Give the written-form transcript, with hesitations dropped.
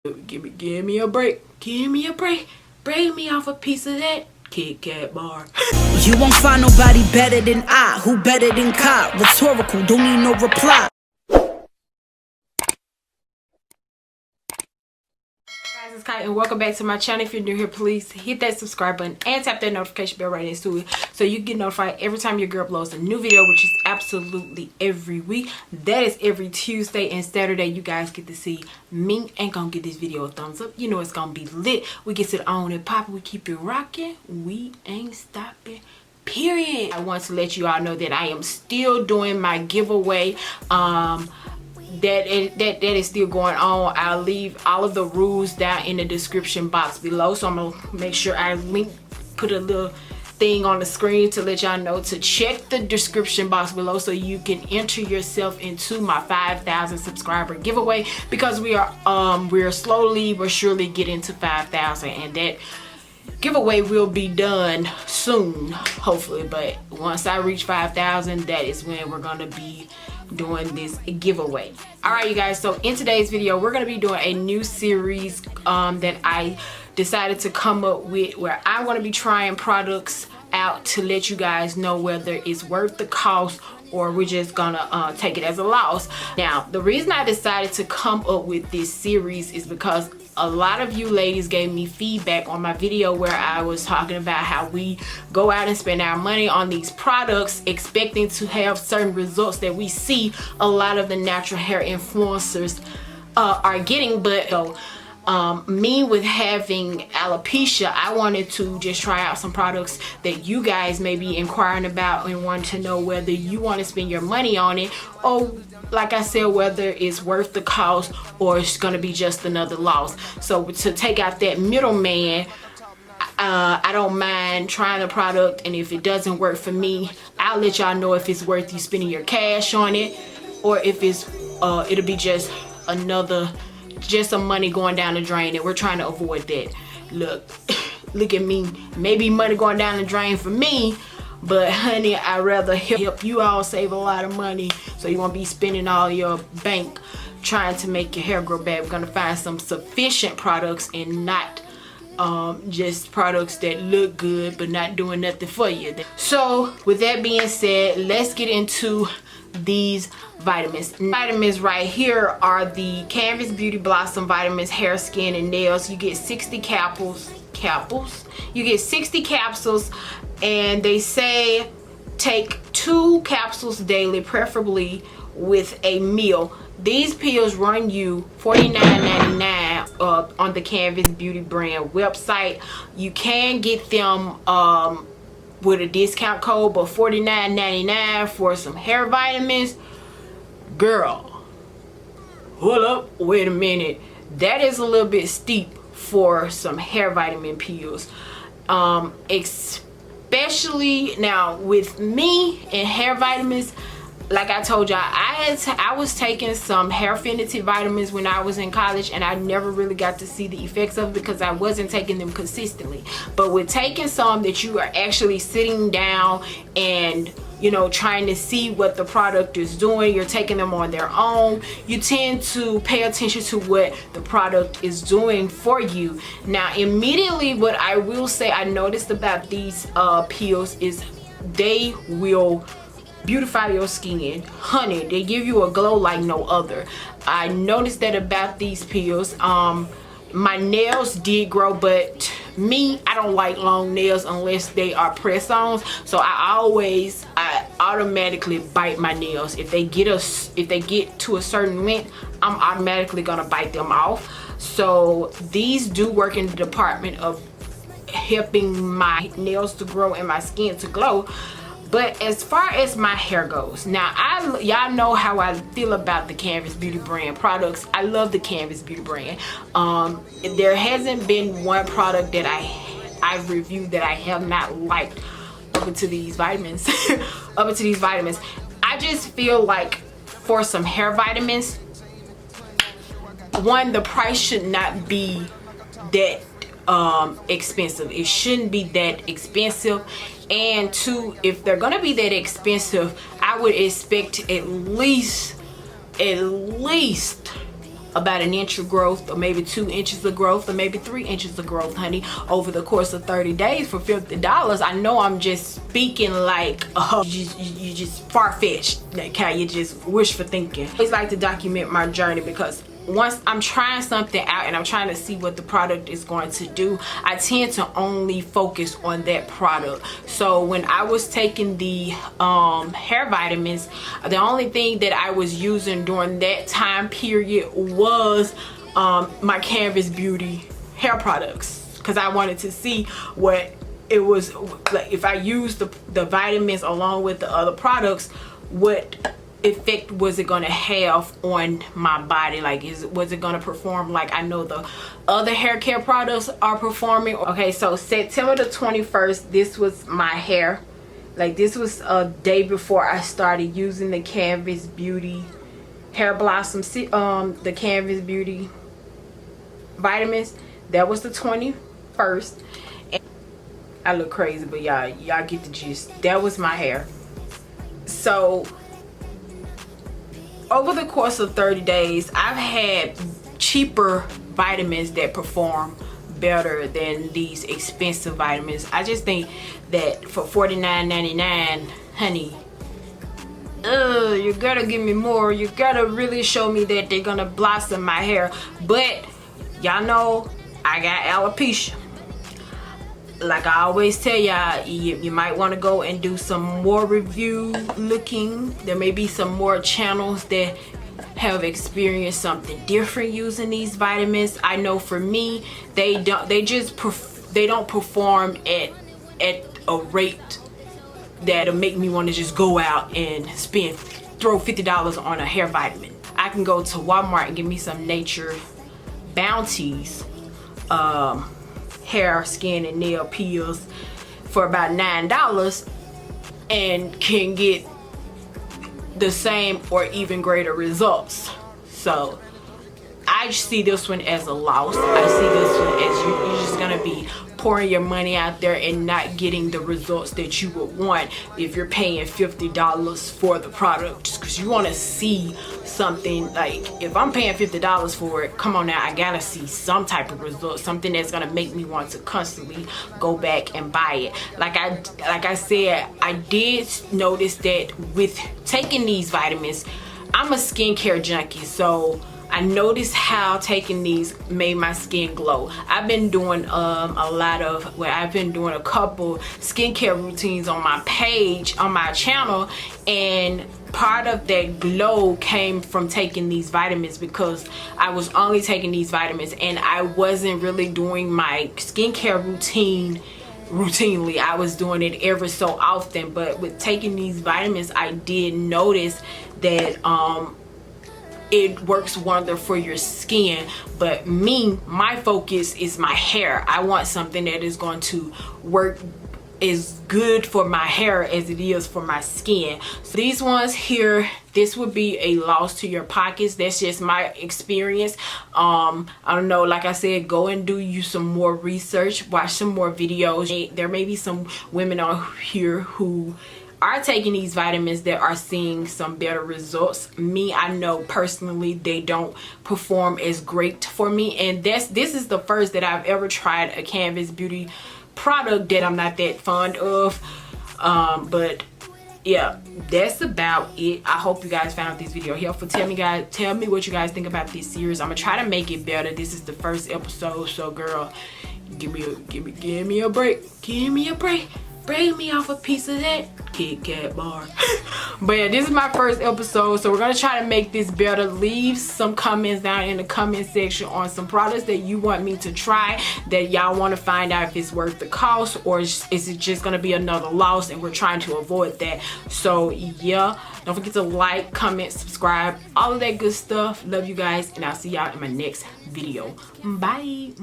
Give me a break. Give me a break. Break me off a piece of that Kit Kat bar. You won't find nobody better than I. Who better than Kai? Rhetorical, don't need no reply. Guys, it's Kai and welcome back to my channel. If you're new here, please hit that subscribe button and tap that notification bell right next to it so you get notified every time your girl uploads a new video, which is absolutely every week. That is every Tuesday and Saturday. You guys get to see me. Ain't gonna give this video a thumbs up. You know it's gonna be lit. We get it on and popping. We keep it rocking. We ain't stopping. Period. I want to let you all know that I am still doing my giveaway. That is still going on. I'll leave all of the rules down in the description box below, so I'm gonna make sure I put a little thing on the screen to let y'all know to check the description box below so you can enter yourself into my 5,000 subscriber giveaway, because we're slowly but surely getting to 5,000, and that giveaway will be done soon, hopefully. But once I reach 5,000, that is when we're gonna be doing this giveaway. All right, you guys, so in today's video we're going to be doing a new series that I decided to come up with, where I'm going to be trying products out to let you guys know whether it's worth the cost or we're just gonna take it as a loss. Now, the reason I decided to come up with this series is because a lot of you ladies gave me feedback on my video where I was talking about how we go out and spend our money on these products expecting to have certain results that we see a lot of the natural hair influencers are getting. But me with having alopecia, I wanted to just try out some products that you guys may be inquiring about and want to know whether you want to spend your money on it, or like I said, whether it's worth the cost or it's going to be just another loss. So to take out that middleman, I don't mind trying the product, and if it doesn't work for me, I'll let y'all know if it's worth you spending your cash on it, or if it's it'll be just some money going down the drain, and we're trying to avoid that. Look at me, maybe money going down the drain for me, but honey, I'd rather help you all save a lot of money so you won't be spending all your bank trying to make your hair grow back. We're gonna find some sufficient products and not just products that look good but not doing nothing for you. So with that being said, let's get into these vitamins. Vitamins right here are the Canvas Beauty Blossom Vitamins Hair, Skin, and Nails. You get 60 capsules. You get 60 capsules, and they say take 2 capsules daily, preferably with a meal. These pills run you $49.99 on the Canvas Beauty brand website. You can get them with a discount code, but $49.99 for some hair vitamins, girl, hold up, wait a minute, that is a little bit steep for some hair vitamin pills, especially now with me and hair vitamins. Like I told y'all, I was taking some hair affinity vitamins when I was in college, and I never really got to see the effects of it because I wasn't taking them consistently. But with taking some that you are actually sitting down and, you know, trying to see what the product is doing, you're taking them on their own, you tend to pay attention to what the product is doing for you. Now, immediately, what I will say I noticed about these pills is they will beautify your skin, honey. They give you a glow like no other. I noticed that about these pills. My nails did grow, but me, I don't like long nails unless they are press-ons, so I automatically bite my nails. If they get to a certain length, I'm automatically gonna bite them off. So these do work in the department of helping my nails to grow and my skin to glow. But as far as my hair goes, now y'all know how I feel about the Canvas Beauty brand products. I love the Canvas Beauty brand. There hasn't been one product that I've reviewed that I have not liked up into these vitamins. I just feel like for some hair vitamins, one, the price should not be that expensive. It shouldn't be that expensive. And 2, if they're gonna be that expensive, I would expect at least about an inch of growth, or maybe 2 inches of growth, or maybe 3 inches of growth, honey, over the course of 30 days for $50. I know I'm just speaking like you just far-fetched, okay? You just wish for thinking. I always like to document my journey, because once I'm trying something out and I'm trying to see what the product is going to do, I tend to only focus on that product. So when I was taking the hair vitamins, the only thing that I was using during that time period was my Canvas Beauty hair products, because I wanted to see what it was like if I used the vitamins along with the other products, what effect was it going to have on my body. Like, was it going to perform like I know the other hair care products are performing. Okay, so September the 21st, this was my hair. Like, this was a day before I started using the Canvas Beauty hair blossom, the Canvas Beauty vitamins. That was the 21st. And I look crazy, but y'all get the gist. That was my hair. So over the course of 30 days, I've had cheaper vitamins that perform better than these expensive vitamins. I just think that for $49.99, honey, you gotta give me more. You gotta really show me that they're gonna blossom my hair. But y'all know I got alopecia. Like I always tell y'all, you might want to go and do some more review looking. There may be some more channels that have experienced something different using these vitamins. I know for me, they don't perform at a rate that'll make me want to just go out and throw $50 on a hair vitamin. I can go to Walmart and get me some Nature Bounties hair, skin, and nail peels for about $9 and can get the same or even greater results. So I see this one as a loss. I see this one as you're just gonna be pouring your money out there and not getting the results that you would want if you're paying $50 for the product, just because you want to see something. Like, if I'm paying $50 for it, come on now, I gotta see some type of result, something that's gonna make me want to constantly go back and buy it. Like I said, I did notice that with taking these vitamins, I'm a skincare junkie, so I noticed how taking these made my skin glow. I've been doing I've been doing a couple skincare routines on my page, on my channel, and part of that glow came from taking these vitamins, because I was only taking these vitamins and I wasn't really doing my skincare routine routinely. I was doing it every so often, but with taking these vitamins, I did notice that it works wonder for your skin. But my focus is my hair. I want something that is going to work as good for my hair as it is for my skin. So these ones here, this would be a loss to your pockets. That's just my experience. I don't know, like I said, go and do you some more research, watch some more videos. There may be some women on here who are taking these vitamins that are seeing some better results. Me, I know personally they don't perform as great for me, and this is the first that I've ever tried a Canvas Beauty product that I'm not that fond of. But yeah, that's about it. I hope you guys found this video helpful. Tell me what you guys think about this series. I'm gonna try to make it better. This is the first episode, so girl, give me a break. Give me a break. Bring me off a piece of that Kit Kat bar. But yeah, this is my first episode, so we're gonna try to make this better. Leave some comments down in the comment section on some products that you want me to try, that y'all want to find out if it's worth the cost, or is it just gonna be another loss and we're trying to avoid that. So yeah, don't forget to like, comment, subscribe, all of that good stuff. Love you guys, and I'll see y'all in my next video. Bye.